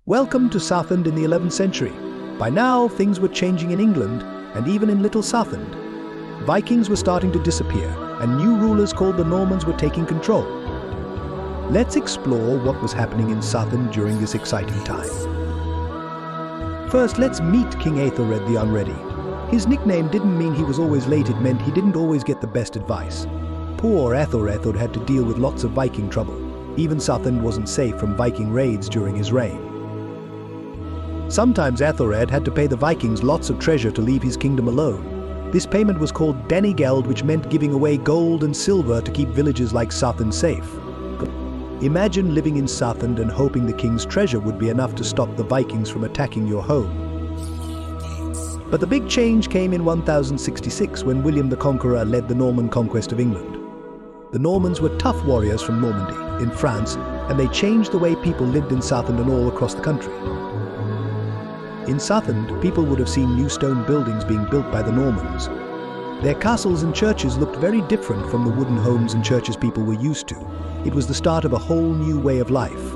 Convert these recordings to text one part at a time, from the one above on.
Welcome to Southend in the 11th century. By now, things were changing in England, and even in Little Southend. Vikings were starting to disappear, and new rulers called the Normans were taking control. Let's explore what was happening in Southend during this exciting time. First, let's meet King Æthelred the Unready. His nickname didn't mean he was always late, it meant he didn't always get the best advice. Poor Æthelred had to deal with lots of Viking trouble. Even Southend wasn't safe from Viking raids during his reign. Sometimes Æthelred had to pay the Vikings lots of treasure to leave his kingdom alone. This payment was called Geld, which meant giving away gold and silver to keep villages like Southend safe. Imagine living in Southend and hoping the king's treasure would be enough to stop the Vikings from attacking your home. But the big change came in 1066 when William the Conqueror led the Norman conquest of England. The Normans were tough warriors from Normandy, in France, and they changed the way people lived in Southend and all across the country. In Southend, people would have seen new stone buildings being built by the Normans. Their castles and churches looked very different from the wooden homes and churches people were used to. It was the start of a whole new way of life.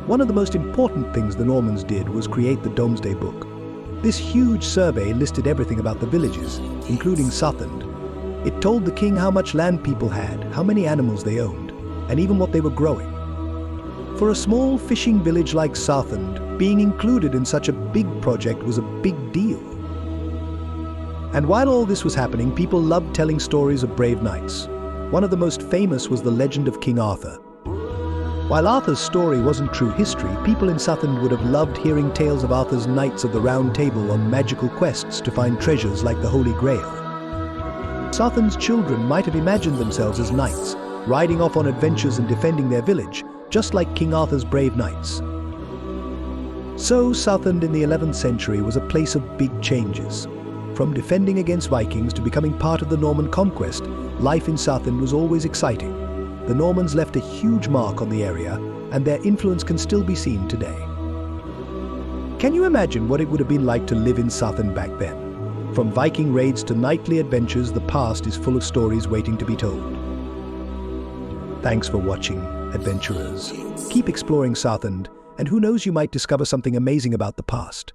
One of the most important things the Normans did was create the Domesday Book. This huge survey listed everything about the villages, including Southend. It told the king how much land people had, how many animals they owned, and even what they were growing. For a small fishing village like Southend, being included in such a big project was a big deal. And while all this was happening, people loved telling stories of brave knights. One of the most famous was the legend of King Arthur. While Arthur's story wasn't true history, people in Southend would have loved hearing tales of Arthur's knights of the Round Table on magical quests to find treasures like the Holy Grail. Southend's children might have imagined themselves as knights, riding off on adventures and defending their village, just like King Arthur's brave knights. So Southend in the 11th century was a place of big changes. From defending against Vikings to becoming part of the Norman conquest, life in Southend was always exciting. The Normans left a huge mark on the area, and their influence can still be seen today. Can you imagine what it would have been like to live in Southend back then? From Viking raids to knightly adventures, the past is full of stories waiting to be told. Thanks for watching, adventurers. Keep exploring Southend, and who knows, you might discover something amazing about the past.